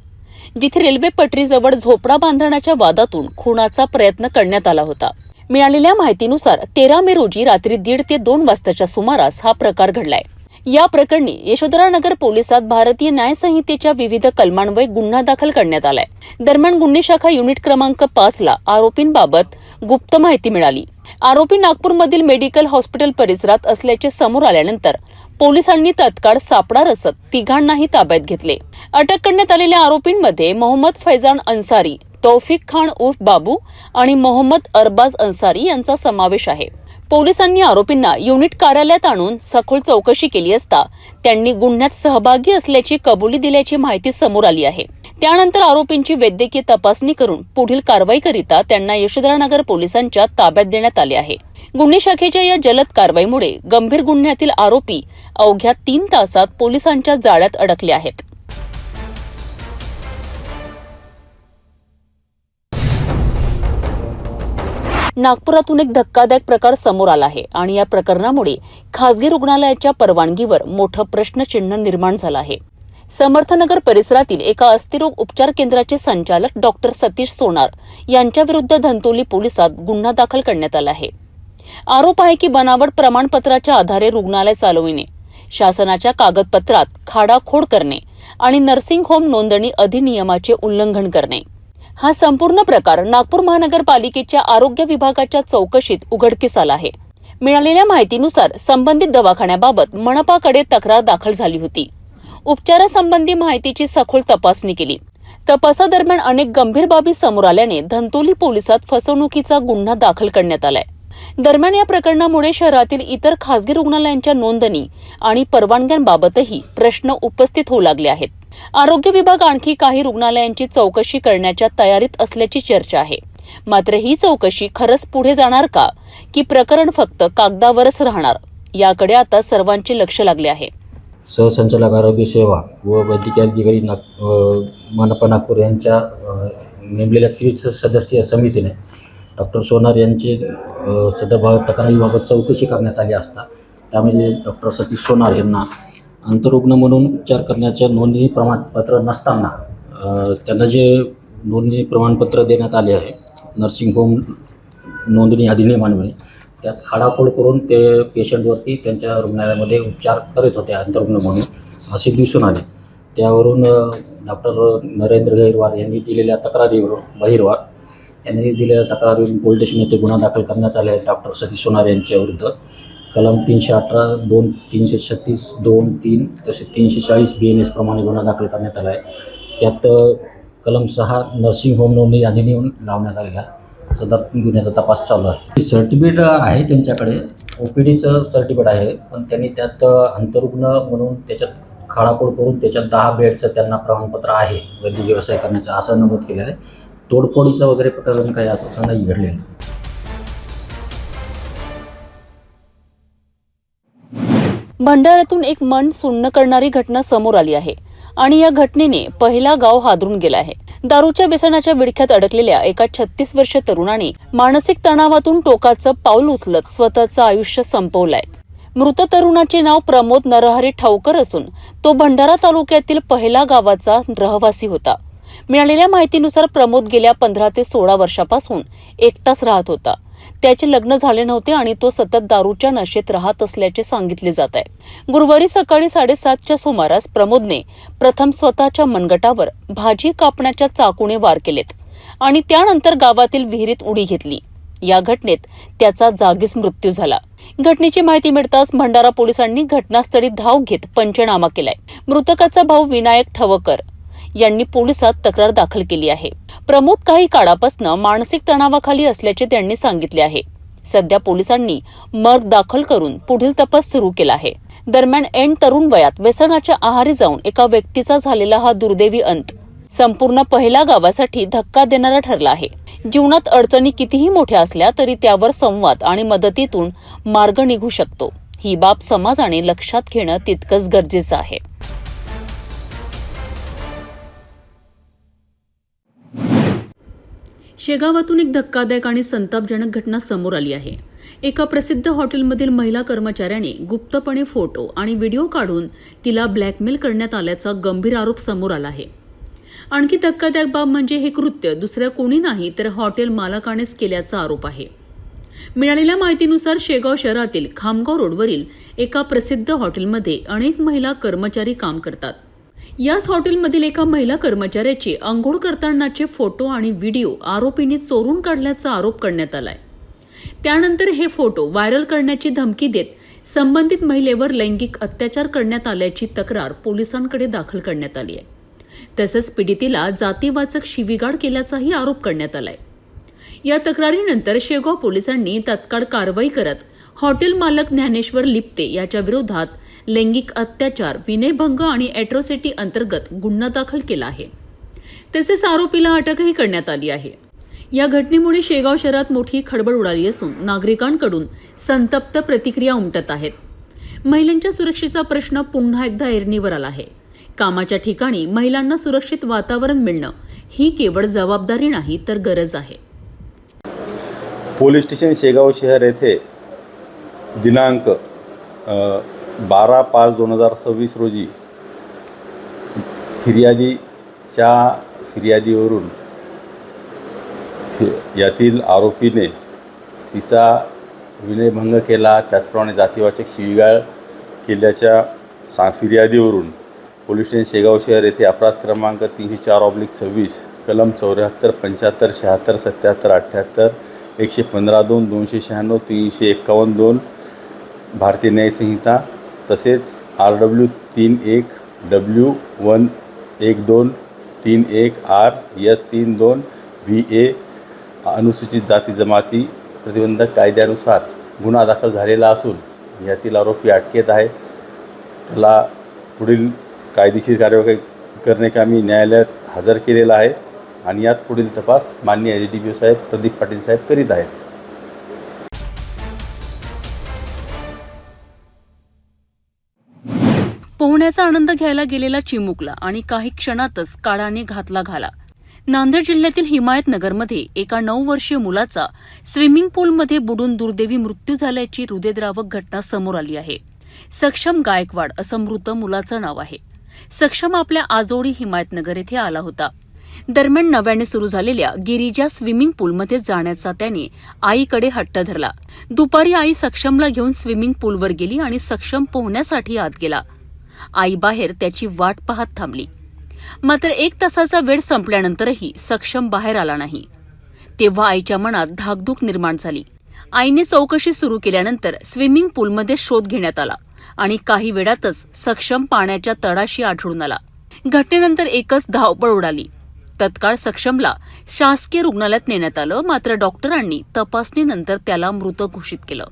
जिथे रेल्वे पटरीजवळ झोपडा बांधण्याच्या वादातून खुनाचा प्रयत्न करण्यात आला होता. मिळालेल्या माहितीनुसार 13 मे रोजी रात्री 1:30 ते 2 वाजताच्या सुमारास हा प्रकार घडलाय. या प्रकरणी यशोधरानगर पोलिसात भारतीय न्याय संहितेच्या विविध कलमांवर गुन्हा दाखल करण्यात आलाय. दरम्यान गुन्हे शाखा युनिट क्रमांक 5 ला आरोपींबाबत गुप्त माहिती मिळाली. आरोपी नागपूरमधील मेडिकल हॉस्पिटल परिसरात असल्याचे समोर आल्यानंतर पोलिसांनी तत्काळ सापळा रचत 3घांनाही ताब्यात घेतले. अटक करण्यात आलेल्या आरोपींमध्ये मोहम्मद फैजान अन्सारी, तौफिक खान उर्फ बाबू आणि मोहम्मद अरबाज अन्सारी यांचा समावेश आहे. पोलिसांनी आरोपींना युनिट कार्यालयात आणून सखोल चौकशी केली असता त्यांनी गुन्ह्यात सहभागी असल्याची कबुली दिल्याची माहिती समोर आली आहे. त्यानंतर आरोपींची वैद्यकीय तपासणी करून पुढील कारवाईकरिता त्यांना यशोधरानगर पोलिसांच्या ताब्यात देण्यात आले आहे. गुन्हे शाखेच्या या जलद कारवाईमुळे गंभीर गुन्ह्यातील आरोपी अवघ्या 3 तासात पोलिसांच्या जाळ्यात अडकले आहेत. नागपुरातून एक धक्कादायक प्रकार समोर आला आहे आणि या प्रकरणामुळे खासगी रुग्णालयाच्या परवानगीवर मोठं प्रश्नचिन्ह निर्माण झालं आहे. समर्थनगर परिसरातील एका अस्थिरोग उपचार केंद्राचे संचालक डॉक्टर सतीश सोनार यांच्या विरुद्ध धंतोली पोलिसात गुन्हा दाखल करण्यात आला आहे. आरोप आहे की बनावट प्रमाणपत्राच्या आधारे रुग्णालय चालविणे, शासनाच्या कागदपत्रात खाडाखोड करणे आणि नर्सिंग होम नोंदणी अधिनियमाचे उल्लंघन करणे. हा संपूर्ण प्रकार नागपूर महानगरपालिकेच्या आरोग्य विभागाच्या चौकशीत उघडकीस आला आहे. मिळालेल्या माहितीनुसार संबंधित दवाखान्याबाबत मनपाकडे तक्रार दाखल झाली होती. उपचारासंबंधी माहितीची सखोल तपासणी केली. तपासादरम्यान अनेक गंभीर बाबी समोर आल्याने धंतोली पोलिसात फसवणुकीचा गुन्हा दाखल करण्यात आलाय. दरम्यान या प्रकरणामुळे शहरातील इतर खासगी रुग्णालयांच्या नोंदणी आणि परवानग्यांबाबतही प्रश्न उपस्थित होऊ लागले आहेत. आरोग्य विभाग आणखी काही रुग्णालयांची चौकशी करण्याच्या तयारीत असल्याची चर्चा आहे. मात्र ही चौकशी खरंच पुढे जाणार का, की प्रकरण फक्त कागदावरच राहणार, याकडे आता सर्वांचे लक्ष लागले आहे. सहसंचालक आरोग्य सेवा व वैद्यकीय अधिकारी मनपा नागपूर यांच्या नेमलेल्या 30 सदस्यीय समितीने डॉक्टर सोनार यांची सदर तक्रारीबाबत चौकशी करण्यात आली असता त्यामध्ये डॉक्टर सतीश सोनार यांना आंतररुग्ण म्हणून उपचार करण्याचे नोंदणी प्रमाणपत्र नसताना त्यांना जे नोंदणी प्रमाणपत्र देण्यात आले आहे नर्सिंग होम नोंदणी अधिनियमान्वये, त्यात खाडाखोड करून ते पेशंटवरती त्यांच्या रुग्णालयामध्ये उपचार करत होते आंतररुग्ण म्हणून असे दिसून आले. त्यावरून डॉक्टर नरेंद्र गहिरवार यांनी दिलेल्या तक्रारीवरून यांनी दिलेल्या तक्रारीवरून पोलीस स्टेशन येथे गुन्हा दाखल करण्यात आला आहे. डॉक्टर सतीश सोनार यांच्या विरुद्ध कलम 318, 2, 336, 2, 3 तसेच 340 BNS प्रमाणे गुन्हा दाखल करण्यात आला आहे. त्यात कलम 6 नर्सिंग होम नोंदणी अधिनियम लावण्यात आलेला सदर गुन्ह्याचा तपास चालू आहे. सर्टिफिकेट आहे त्यांच्याकडे, OPDचं सर्टिफिकेट आहे, पण त्यांनी त्यात आंतररुग्ण म्हणून त्याच्यात खाडाखोड करून त्याच्यात 10 बेडचं त्यांना प्रमाणपत्र आहे वैद्यकीय व्यवसाय करण्याचं असं नमूद केलेलं आहे. तोडफोडीचं वगैरे प्रकरण काही असं नाही घडलेलं. भंडाऱ्यातून एक मन सुन्न करणारी घटना समोर आली आहे आणि या घटनेने पहिला गाव हादरून गेला आहे. दारूच्या व्यसनाच्या विळख्यात अडकलेल्या एका 36 वर्षीय तरुणाने मानसिक तणावातून टोकाचं पाऊल उचलत स्वतःचं आयुष्य संपवलंय. मृत तरुणाचे नाव प्रमोद नरहरी ठावकर असून तो भंडारा तालुक्यातील पहिला गावाचा रहिवासी होता. मिळालेल्या माहितीनुसार प्रमोद गेल्या 15 ते 16 वर्षापासून एकटाच राहत होता. त्याचे लग्न झाले नव्हते आणि तो सतत दारूच्या नशेत राहत असल्याचे सांगितले जात आहे. गुरुवारी सकाळी 7:30च्या सुमारास प्रमोदने प्रथम स्वतःच्या मनगटावर भाजी कापण्याच्या चाकूने वार केलेत आणि त्यानंतर गावातील विहिरीत उडी घेतली. या घटनेत त्याचा जागीच मृत्यू झाला. घटनेची माहिती मिळताच भंडारा पोलिसांनी घटनास्थळी धाव घेत पंचनामा केलाय. मृतकाचा भाऊ विनायक ठवकर यांनी पोलिसात तक्रार दाखल केली आहे. प्रमोद काही काळापासून मानसिक तणावाखाली असल्याचे त्यांनी सांगितले आहे. सध्या पोलिसांनी मर्ग दाखल करून पुढील तपास सुरू केला आहे. दरम्यान ऐन तरुण वयात व्यसनाच्या आहारी जाऊन एका व्यक्तीचा झालेला हा दुर्दैवी अंत संपूर्ण पहिल्या गावासाठी धक्का देणारा ठरला आहे. जीवनात अडचणी कितीही मोठ्या असल्या तरी त्यावर संवाद आणि मदतीतून मार्ग निघू शकतो. ही बाब समाजाने लक्षात घेणं तितकंच गरजेचं आहे. शेगावातून एक धक्कादायक आणि संतापजनक घटना समोर आली आहे. एका प्रसिद्ध हॉटेलमधील महिला कर्मचाऱ्याने गुप्तपणे फोटो आणि व्हिडिओ काढून तिला ब्लॅकमेल करण्यात आल्याचा गंभीर आरोप समोर आला आहे. आणखी धक्कादायक बाब म्हणजे हे कृत्य दुसऱ्या कोणी नाही तर हॉटेल मालकानेच केल्याचा आरोप आहे. मिळालेल्या माहितीनुसार शेगाव शहरातील खामगाव रोडवरील एका प्रसिद्ध हॉटेलमध्ये अनेक महिला कर्मचारी काम करतात. याच हॉटेलमधील एका महिला कर्मचाऱ्याचे अंघोळ करतानाचे फोटो आणि व्हिडिओ आरोपींनी चोरून काढल्याचा आरोप करण्यात आलाय. त्यानंतर हे फोटो व्हायरल करण्याची धमकी देत संबंधित महिलेवर लैंगिक अत्याचार करण्यात आल्याची तक्रार पोलिसांकडे दाखल करण्यात आली आहे. तसंच पीडितेला जातीवाचक शिवीगाळ केल्याचाही आरोप करण्यात आलाय. या तक्रारीनंतर शेगाव पोलिसांनी तत्काळ कारवाई करत हॉटेल मालक ज्ञानेश्वर लिप्ते याच्या विरोधात लैंगिक अत्याचार, विनयभंग आणि अॅट्रॉसिटी अंतर्गत गुन्हा दाखल केला आहे. तसेच आरोपीला अटकही करण्यात आली आहे. या घटनेमुळे शेगाव शहरात मोठी खळबळ उडाली असून नागरिकांकडून संतप्त प्रतिक्रिया उमटत आहेत. महिलांच्या सुरक्षेचा प्रश्न पुन्हा एकदा ऐरणीवर आला आहे. कामाच्या ठिकाणी महिलांना सुरक्षित वातावरण मिळणं ही केवळ जबाबदारी नाही तर गरज आहे. पोलीस स्टेशन शेगाव शहर येथे दिनांक 12/5/2026 रोजी फिर्यादीवरून यातील आरोपीने तिचा विनयभंग केला, त्याचप्रमाणे जातीवाचक शिवीगाळ केल्याच्या फिर्यादीवरून पोलीस स्टेशन शेगाव शहर येथे अपराध क्रमांक 304/26 कलम 74, 75, 76, 77, 78, 115(2), 296, 351(2) भारतीय न्याय संहिता तसेच RW 31W112 31R S 32 VA अनुसूचित जाती जमाती प्रतिबंधक कायद्यानुसार गुन्हा दाखल झालेला असून यातील आरोपी अटकेत आहे. त्याला पुढील कायदेशीर कार्यवाही करण्याकामी न्यायालयात हजर केलेला आहे आणि यात पुढील तपास माननीय ADPO साहेब प्रदीप पाटील साहेब करीत आहेत. पोहण्याचा आनंद घ्यायला गेलेला चिमुकला आणि काही क्षणातच काळाने घातला घाला. नांदेड जिल्ह्यातील हिमायतनगरमध्ये एका 9 वर्षीय मुलाचा स्विमिंग पूलमध्ये बुडून दुर्दैवी मृत्यू झाल्याची हृदयद्रावक घटना समोर आली आहे. सक्षम गायकवाड असं मृत मुलाचं नाव आहे. सक्षम आपल्या आजोळी हिमायतनगर येथे आला होता. दरम्यान नव्याने सुरू झालेल्या गिरिजा स्विमिंग पूलमध्ये जाण्याचा त्याने आईकडे हट्ट धरला. दुपारी आई सक्षमला घेऊन स्विमिंग पूलवर गेली आणि सक्षम पोहण्यासाठी आत गेला. आई बाहेर त्याची वाट पाहत थांबली. मात्र 1 तासाचा वेळ संपल्यानंतरही सक्षम बाहेर आला नाही. तेव्हा आईच्या मनात धाकधूक निर्माण झाली. आईने चौकशी सुरू केल्यानंतर स्विमिंग पूलमध्ये शोध घेण्यात आला आणि काही वेळातच सक्षम पाण्याच्या तळाशी आढळून आला. घटनेनंतर एकच धावपळ उडाली. तत्काळ सक्षमला शासकीय रुग्णालयात नेण्यात आलं. मात्र डॉक्टरांनी तपासणीनंतर त्याला मृत घोषित केलं.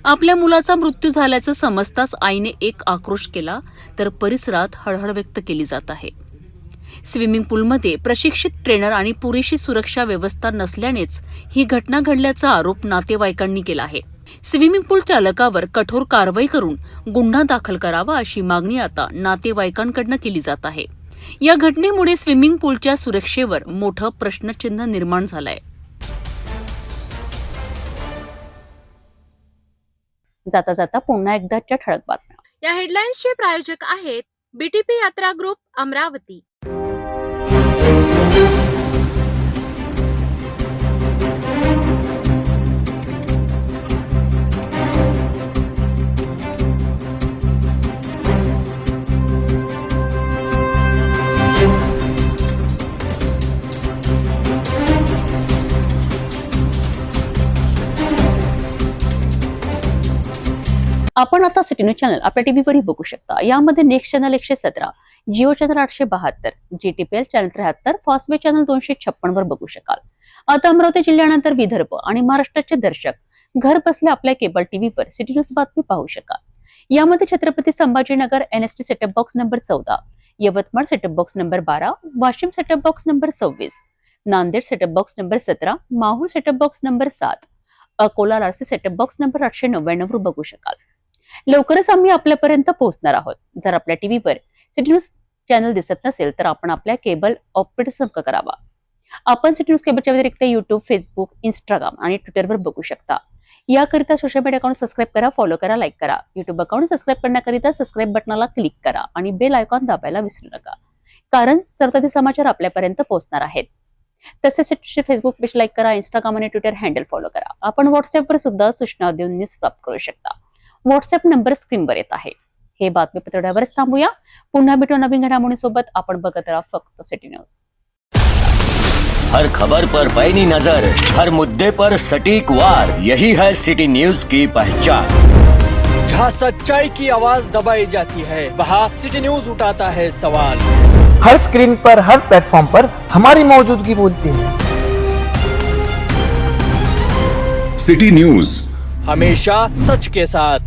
आपल्या मुलाचा मृत्यू झाल्याचं समजताच आईने एक आक्रोश केला तर परिसरात हळहळ व्यक्त केली जात आहे. स्विमिंग पूलमध्ये प्रशिक्षित ट्रेनर आणि पुरेशी सुरक्षा व्यवस्था नसल्यानेच ही घटना घडल्याचा आरोप नातेवाईकांनी केला आहे. स्विमिंग पूल चालकावर कठोर कारवाई करून गुन्हा दाखल करावा अशी मागणी आता नातेवाईकांकडून केली जात आहे. या घटनेमुळे स्विमिंग पूलच्या सुरक्षेवर मोठं प्रश्नचिन्ह निर्माण झालंय. जाता जाता पुन्हा एकदाच्या ठळक बातम्या. या हेडलाईन्सचे प्रायोजक आहेत BTP यात्रा ग्रुप अमरावती. आपण आता सिटी न्यूज चॅनल आपल्या टीव्हीवरही बघू शकता. यामध्ये next channel 117, Jio channel 872, GTPL channel 73, Fastway channel 256 वर बघू शकाल. आता अमरावती जिल्ह्यानंतर विदर्भ आणि महाराष्ट्राचे दर्शक घर बसल्या आपल्या केबल टीव्हीवर सिटी न्यूज बातमी पाहू शकाल. यामध्ये Chhatrapati Sambhajinagar NST setup box number 14, Yavatmal setup box number 12, Washim setup box number 26, Nanded setup box number 17, Mahur setup box number 7, Akola लारसी सेटअप बॉक्स नंबर 899 वर बघू शकाल. लवकरच आम्ही आपल्यापर्यंत पोहोचणार आहोत. जर आपल्या टीव्हीवर सिटी न्यूज चॅनल दिसत नसेल तर आपण आपल्या केबल ऑपरेटर संपर्क करावा. आपण सिटी न्यूज केबलच्या व्यतिरिक्त YouTube, Facebook, Instagram आणि ट्विटरवर बघू शकता. याकरिता सोशल मीडिया अकाउंट सबस्क्राईब करा, फॉलो करा, लाईक करा. YouTube अकाउंट सबस्क्राईब करण्याकरिता सबस्क्राईब बटनाला क्लिक करा आणि बेल आयकॉन दाबायला विसरू नका, कारण सरकारी समाचार आपल्यापर्यंत पोहोचणार आहेत. तसेच फेसबुक पेज लाईक करा, Instagram आणि ट्विटर हँडल फॉलो करा. आपण व्हॉट्सअपवर सुद्धा सूचना देऊन न्यूज प्राप्त करू शकता. व्हॉट्सअप नंबर स्क्रीनवर येत आहे. हे बातमीपत्र एवढ्यावरच थांबूया. पुन्हा भेटू नवीन घडामोडींसोबत. आपण बघत राहा फक्त सिटी न्यूज. हर खबर पर पैनी नजर, हर मुद्दे पर सटीक वार, यही है सिटी न्यूज की पहचान. जहाँ सच्चाई की आवाज दबाई जाती है वहाँ सिटी न्यूज उठाता है सवाल. हर स्क्रीन पर, हर प्लेटफॉर्म पर हमारी मौजूदगी बोलती है. सिटी न्यूज हमेशा सच के साथ.